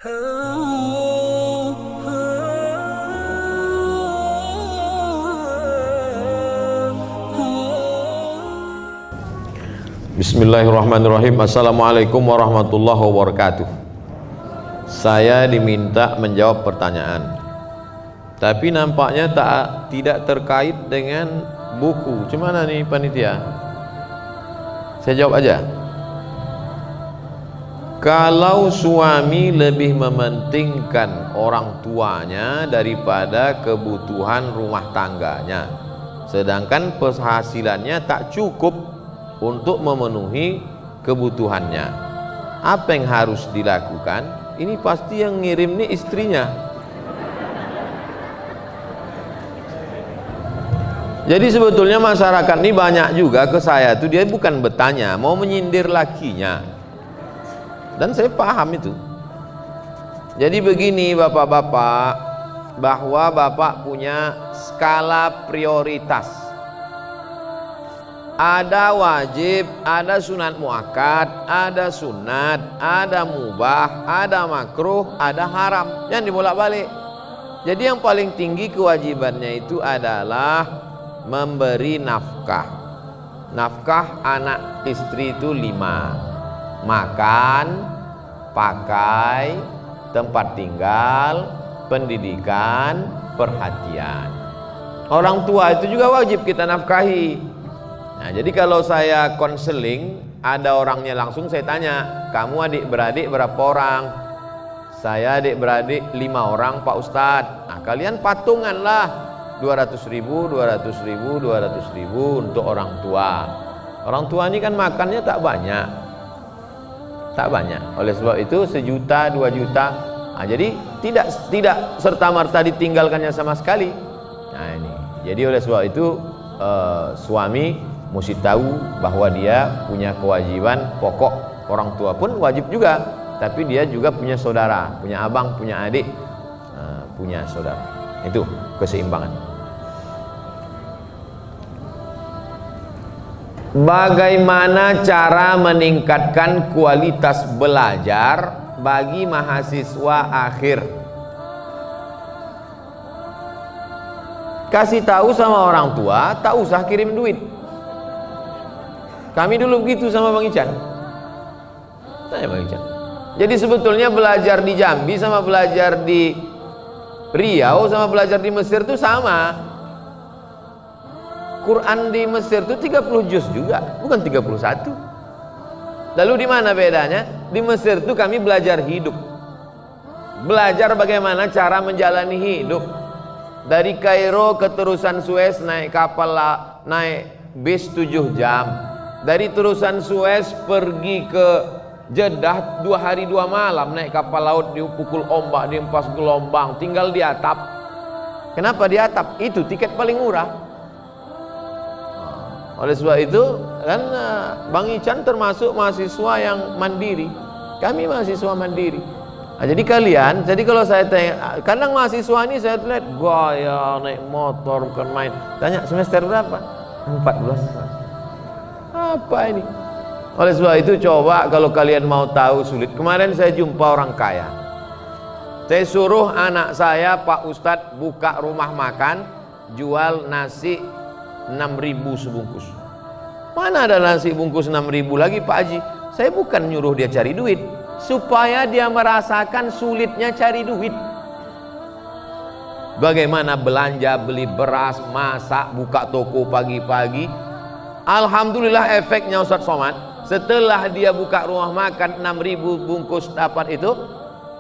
Bismillahirrahmanirrahim. Assalamualaikum warahmatullahi wabarakatuh. Saya diminta menjawab pertanyaan, tapi nampaknya tidak terkait dengan buku. Gimana nih panitia? Saya jawab aja. Kalau suami lebih mementingkan orang tuanya daripada kebutuhan rumah tangganya, sedangkan penghasilannya tak cukup untuk memenuhi kebutuhannya, apa yang harus dilakukan? Ini pasti yang ngirim nih istrinya. Jadi sebetulnya masyarakat ini banyak juga ke saya tuh, dia bukan bertanya, mau menyindir lakinya. Dan saya paham itu. Jadi begini bapak-bapak, bahwa bapak punya skala prioritas. Ada wajib, ada sunat muakkad, ada sunat, ada mubah, ada makruh, ada haram. Yang dibolak-balik. Jadi yang paling tinggi kewajibannya itu adalah memberi nafkah. Nafkah anak istri itu 5. Makan, pakai, tempat tinggal, pendidikan, perhatian. Orang tua itu juga wajib kita nafkahi. Nah, jadi kalau saya konseling, ada orangnya langsung saya tanya, kamu adik-beradik berapa orang? Saya adik-beradik 5 orang Pak Ustadz. Nah, kalian patunganlah 200.000, 200.000, 200.000 untuk orang tua. Orang tua ini kan makannya tak banyak. Oleh sebab itu 1 juta, 2 juta. Nah, jadi tidak serta-merta ditinggalkannya sama sekali. Nah, ini. Jadi oleh sebab itu suami mesti tahu bahwa dia punya kewajiban pokok. Orang tua pun wajib juga, tapi dia juga punya saudara, punya abang, punya adik, punya saudara. Itu keseimbangan. Bagaimana cara meningkatkan kualitas belajar bagi mahasiswa akhir? Kasih tahu sama orang tua, tak usah kirim duit. Kami dulu begitu sama Bang Ican. Tanya Bang Ican. Jadi sebetulnya belajar di Jambi sama belajar di Riau sama belajar di Mesir itu sama. Quran di Mesir itu 30 juz juga, bukan 31. Lalu di mana bedanya? Di Mesir itu kami belajar hidup. Belajar bagaimana cara menjalani hidup. Dari Kairo ke terusan Suez naik kapal, naik bis 7 jam. Dari terusan Suez pergi ke Jeddah 2 hari 2 malam naik kapal laut, dipukul ombak, dihempas gelombang, tinggal di atap. Kenapa di atap? Itu tiket paling murah. Oleh sebab itu kan Bang Ican termasuk mahasiswa yang mandiri. Kami mahasiswa mandiri. Nah, jadi kalau saya tanya, kadang mahasiswa ini saya lihat gaya naik motor bukan main. Tanya semester berapa? 14. Apa ini? Oleh sebab itu coba kalau kalian mau tahu sulit. Kemarin saya jumpa orang kaya. Saya suruh anak saya Pak Ustadz buka rumah makan, jual nasi 6.000 sebungkus. Mana ada nasi bungkus 6.000 lagi Pak Haji? Saya bukan nyuruh dia cari duit, supaya dia merasakan sulitnya cari duit. Bagaimana belanja, beli beras, masak, buka toko pagi-pagi. Alhamdulillah efeknya Ustadz Somad, setelah dia buka rumah makan 6.000 bungkus dapat itu,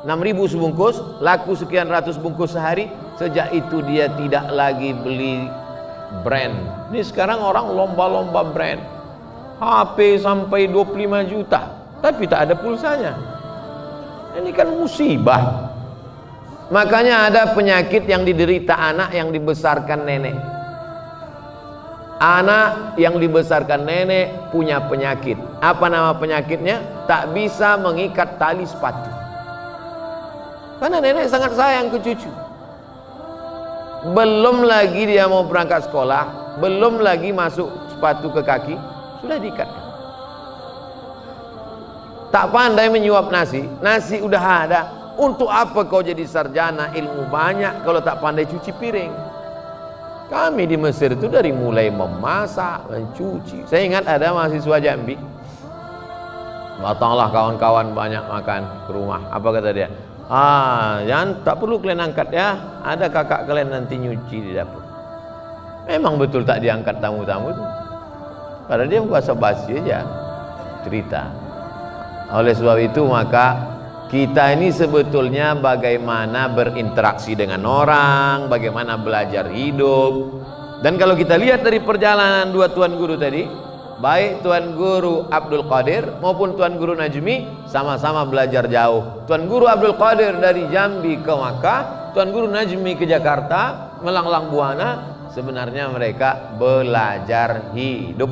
6.000 sebungkus, laku sekian ratus bungkus sehari. Sejak itu dia tidak lagi beli brand. Ini sekarang orang lomba-lomba brand. HP sampai 25 juta, tapi tak ada pulsanya. Ini kan musibah. Makanya ada penyakit yang diderita anak yang dibesarkan nenek. Anak yang dibesarkan nenek punya penyakit. Apa nama penyakitnya? Tak bisa mengikat tali sepatu. Karena nenek sangat sayang ke cucu. Belum lagi dia mau berangkat sekolah, belum lagi masuk sepatu ke kaki, sudah diikatkan. Tak pandai menyuap nasi, nasi udah ada, Untuk apa kau jadi sarjana ilmu banyak kalau tak pandai cuci piring? Kami di Mesir itu dari mulai memasak, mencuci. Saya ingat ada mahasiswa Jambi, datanglah kawan-kawan banyak makan ke rumah. Apa kata dia? Jangan, tak perlu kalian angkat ya, ada kakak kalian nanti nyuci di dapur. Memang betul tak diangkat tamu-tamu itu. Padahal dia basa-basi aja cerita. Oleh sebab itu maka kita ini sebetulnya bagaimana berinteraksi dengan orang, bagaimana belajar hidup. Dan kalau kita lihat dari perjalanan dua tuan guru tadi, baik Tuan Guru Abdul Qadir maupun Tuan Guru Najmi, sama-sama belajar jauh. Tuan Guru Abdul Qadir dari Jambi ke Makkah, Tuan Guru Najmi ke Jakarta, melanglang buana. Sebenarnya mereka belajar hidup.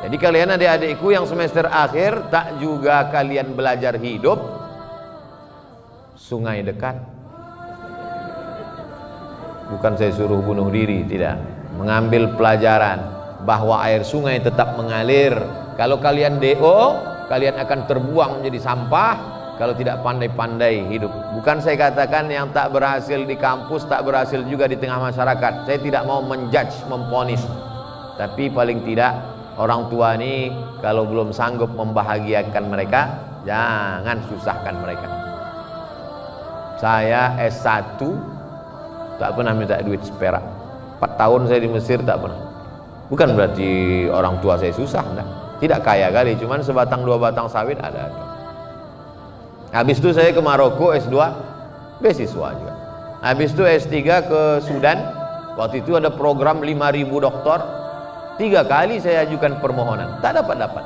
Jadi kalian adik-adikku yang semester akhir, tak juga kalian belajar hidup? Sungai dekat, bukan saya suruh bunuh diri, tidak. Mengambil pelajaran bahwa air sungai tetap mengalir. Kalau kalian DO, kalian akan terbuang menjadi sampah kalau tidak pandai-pandai hidup. Bukan saya katakan yang tak berhasil di kampus tak berhasil juga di tengah masyarakat. Saya tidak mau menjudge, memponis. Tapi paling tidak orang tua ini kalau belum sanggup membahagiakan mereka, jangan susahkan mereka. Saya S1 tak pernah minta duit seperak. 4 tahun saya di Mesir tak pernah. Bukan berarti orang tua saya susah, enggak. Tidak kaya kali, cuman sebatang dua batang sawit ada. Habis itu saya ke Maroko S2, beasiswa juga. Habis itu S3 ke Sudan. Waktu itu ada program 5.000 doktor. 3 kali saya ajukan permohonan, tak dapat.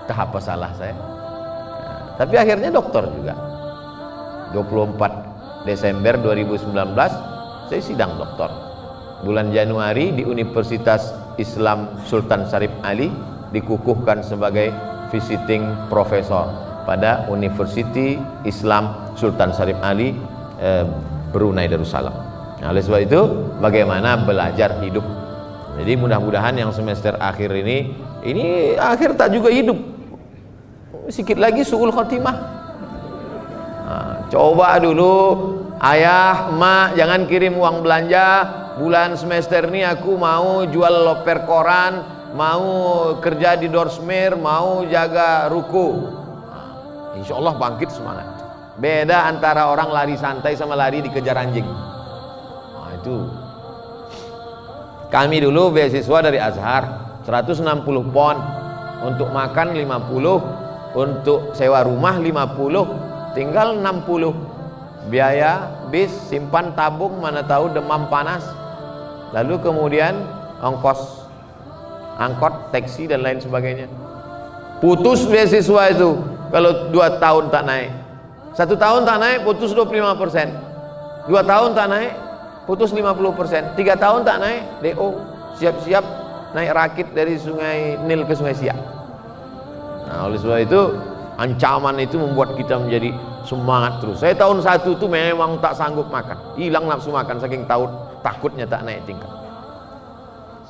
Tak apa salah saya. Tapi akhirnya doktor juga. 24 Desember 2019 saya sidang doktor. Bulan Januari di Universitas Islam Sultan Syarif Ali dikukuhkan sebagai visiting professor pada University Islam Sultan Syarif Ali Brunei Darussalam. Nah, oleh sebab itu bagaimana belajar hidup. Jadi mudah-mudahan yang semester akhir ini akhir tak juga hidup. Sikit lagi suul khotimah. Coba dulu ayah, emak jangan kirim uang belanja. Bulan semester ini aku mau jual loper koran, mau kerja di Dorsmer, mau jaga ruko. Insya Allah bangkit semangat. Beda antara orang lari santai sama lari dikejar anjing. Itu kami dulu beasiswa dari Azhar 160 pon, untuk makan 50, untuk sewa rumah 50, tinggal 60 biaya bis, simpan tabung, mana tahu demam panas, lalu kemudian ongkos angkot, taksi dan lain sebagainya. Putus beasiswa itu kalau 2 tahun tak naik. 1 tahun tak naik putus 25%, 2 tahun tak naik putus 50%, 3 tahun tak naik DO, siap-siap naik rakit dari Sungai Nil ke Sungai Siak. Nah, oleh sebab itu ancaman itu membuat kita menjadi semangat terus. Saya tahun 1 itu memang tak sanggup makan, hilang nafsu makan saking takutnya tak naik tingkat.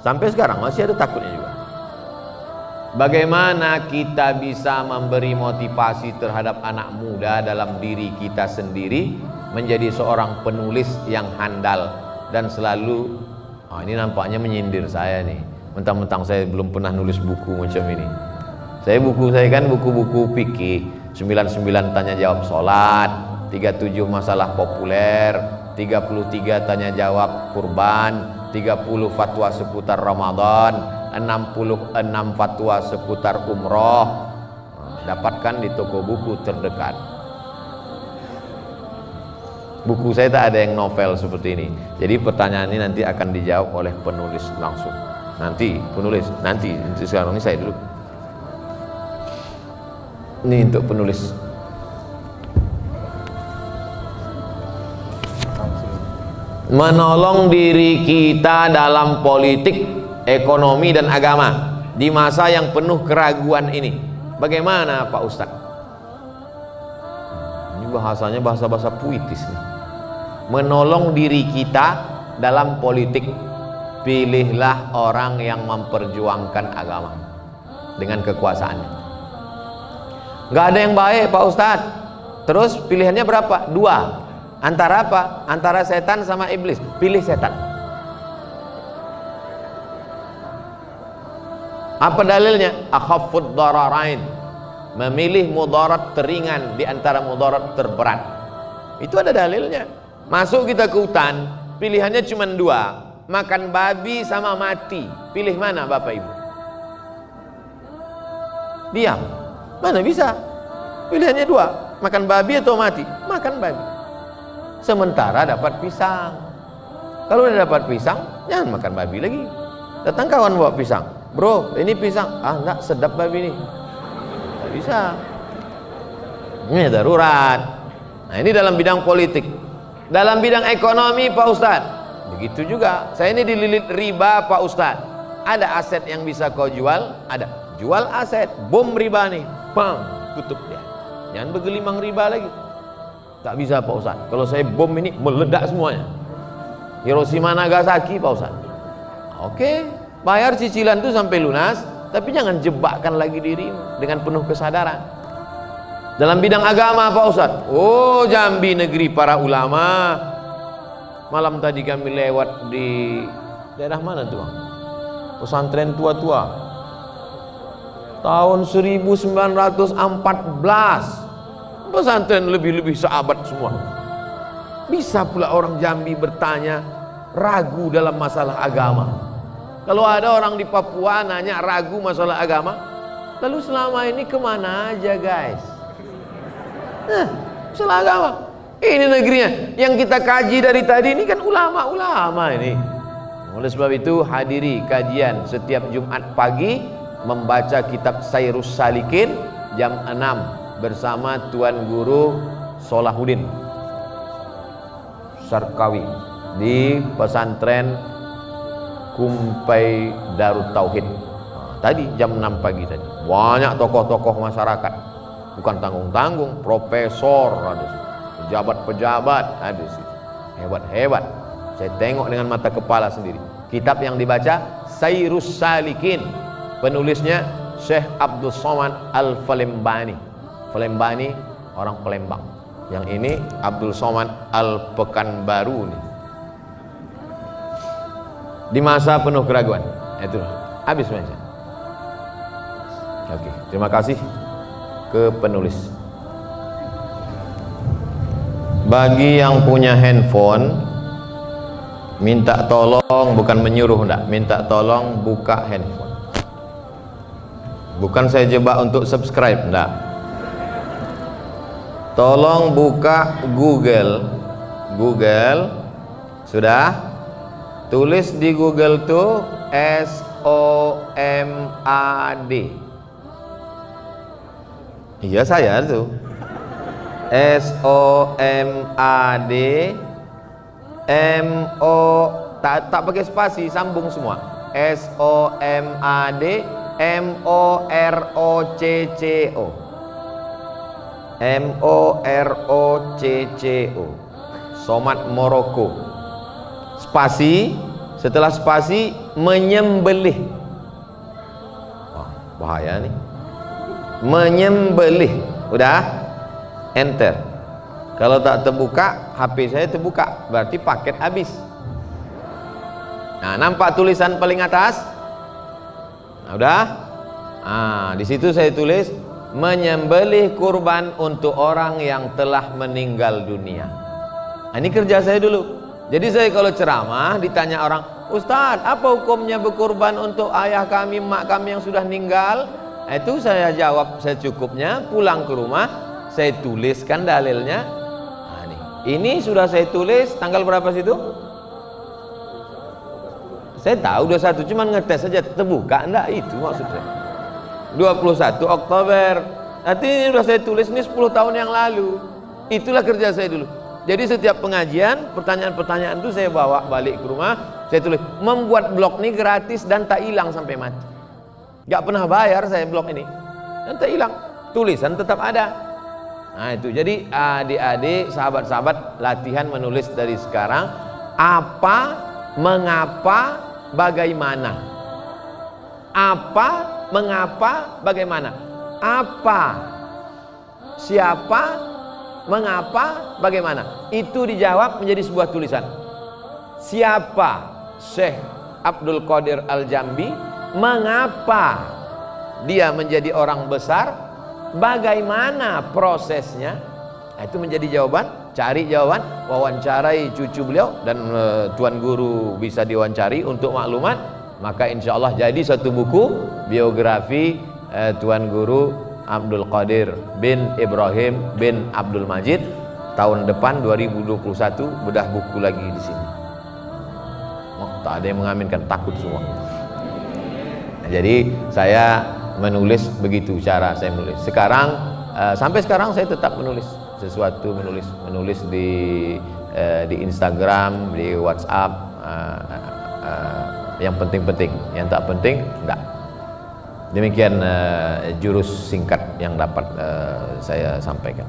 Sampai sekarang masih ada takutnya juga. Bagaimana kita bisa memberi motivasi terhadap anak muda dalam diri kita sendiri menjadi seorang penulis yang handal dan selalu ini nampaknya menyindir saya nih, mentang-mentang saya belum pernah nulis buku macam ini. Buku saya kan buku-buku fikih, 99 tanya jawab salat, 37 masalah populer, 33 tanya jawab kurban, 30 fatwa seputar Ramadan, 66 fatwa seputar umroh. Dapatkan di toko buku terdekat. Buku saya tak ada yang novel seperti ini. Jadi pertanyaan ini nanti akan dijawab oleh penulis langsung. Nanti sekarang ini saya dulu. Ini untuk penulis. Menolong diri kita dalam politik, ekonomi dan agama di masa yang penuh keraguan ini. Bagaimana Pak Ustadz? Ini bahasanya bahasa-bahasa puitis nih. Menolong diri kita dalam politik. Pilihlah orang yang memperjuangkan agama dengan kekuasaannya. Gak ada yang baik Pak Ustadz. Terus pilihannya berapa? 2. Antara apa? Antara setan sama iblis. Pilih setan. Apa dalilnya? Akhaffud dararain. Memilih mudarat teringan di antara mudarat terberat. Itu ada dalilnya. Masuk kita ke hutan, pilihannya cuma 2. Makan babi sama mati. Pilih mana Bapak Ibu? Diam. Mana bisa? Pilihannya 2. Makan babi atau mati? Makan babi. Sementara dapat pisang. Kalau udah dapat pisang, jangan makan babi lagi. Datang kawan bawa pisang. Bro, ini pisang. Ah, enggak, sedap babi ini. Enggak bisa. Ini darurat. Nah, ini dalam bidang politik. Dalam bidang ekonomi, Pak Ustadz, begitu juga. Saya ini dililit riba, Pak Ustadz. Ada aset yang bisa kau jual? Ada. Jual aset. Bom riba nih. Bang, tutup dia. Jangan bergelimang riba lagi. Tak bisa Pak Ustadz. Kalau saya bom ini meledak semuanya. Hiroshima Nagasaki Pak Ustadz. Oke, bayar cicilan itu sampai lunas, tapi jangan jebakkan lagi dirimu dengan penuh kesadaran. Dalam bidang agama Pak Ustadz, oh Jambi negeri para ulama. Malam tadi kami lewat di daerah mana tuh Bang? Pesantren tua-tua tahun 1914. Pesantren lebih-lebih sahabat semua. Bisa pula orang Jambi bertanya, ragu dalam masalah agama. Kalau ada orang di Papua nanya ragu masalah agama, lalu selama ini kemana aja guys? Nah, masalah agama. Ini negerinya. Yang kita kaji dari tadi ini kan ulama-ulama ini. Oleh sebab itu hadiri kajian setiap Jumat pagi, membaca kitab Sairus Salikin jam 6 bersama Tuan Guru Solahuddin Sarkawi di pesantren Kumpai Darut Tauhid. Tadi jam 6 pagi tadi. Banyak tokoh-tokoh masyarakat. Bukan tanggung-tanggung, profesor ada situ. Pejabat-pejabat ada situ. Hebat-hebat. Saya tengok dengan mata kepala sendiri. Kitab yang dibaca Sairus Salikin. Penulisnya Syekh Abdul Somad Al-Falembani. Falembani orang Palembang. Yang ini Abdul Somad Al-Pekanbaru nih. Di masa penuh keraguan. Itu habis macam. Oke, terima kasih ke penulis. Bagi yang punya handphone, minta tolong, bukan menyuruh enggak, minta tolong buka handphone. Bukan saya jebak untuk subscribe, enggak. Tolong buka Google. Sudah? Tulis di Google tuh SOMAD. Iya saya tuh. SOMAD MO tak pakai spasi, sambung semua. SOMAD MOROCCO. MOROCCO. Somad Moroko. Spasi, setelah spasi menyembelih. Wah, bahaya nih. Menyembelih. Udah? Enter. Kalau tak terbuka, HP saya terbuka, berarti paket habis. Nah, nampak tulisan paling atas? Nah, udah? Nah, di situ saya tulis menyembelih kurban untuk orang yang telah meninggal dunia. Nah, ini kerja saya dulu. Jadi saya kalau ceramah ditanya orang, Ustadz, apa hukumnya berkurban untuk ayah kami, mak kami yang sudah meninggal? Nah, itu saya jawab secukupnya, pulang ke rumah, saya tuliskan dalilnya. Nah, ini sudah saya tulis, tanggal berapa situ? Saya tahu 21, cuman ngetes saja, terbuka enggak, itu maksud saya. 21 Oktober. Nanti ini sudah saya tulis ini 10 tahun yang lalu. Itulah kerja saya dulu. Jadi setiap pengajian, pertanyaan-pertanyaan itu saya bawa balik ke rumah, saya tulis. Membuat blog ini gratis dan tak hilang sampai mati. Gak pernah bayar saya blog ini. Dan tak hilang. Tulisan tetap ada. Nah itu. Jadi adik-adik, sahabat-sahabat, latihan menulis dari sekarang. Apa, mengapa, bagaimana. Apa, mengapa, bagaimana. Apa, siapa, Mengapa? Bagaimana? Itu dijawab menjadi sebuah tulisan. Siapa Syekh Abdul Qadir Al-Jambi? Mengapa dia menjadi orang besar? Bagaimana prosesnya? Nah, itu menjadi jawaban. Cari jawaban, wawancarai cucu beliau, dan Tuan Guru bisa diwawancari untuk maklumat. Maka insya Allah jadi satu buku biografi Tuan Guru Abdul Qadir bin Ibrahim bin Abdul Majid. Tahun depan 2021 bedah buku lagi di sini. Oh, tak ada yang mengaminkan, takut semua. Nah, jadi saya menulis begitu cara saya menulis. Sekarang sampai sekarang saya tetap menulis sesuatu, menulis di Instagram, di WhatsApp, yang penting-penting, yang tak penting enggak. Demikian jurus singkat yang dapat saya sampaikan.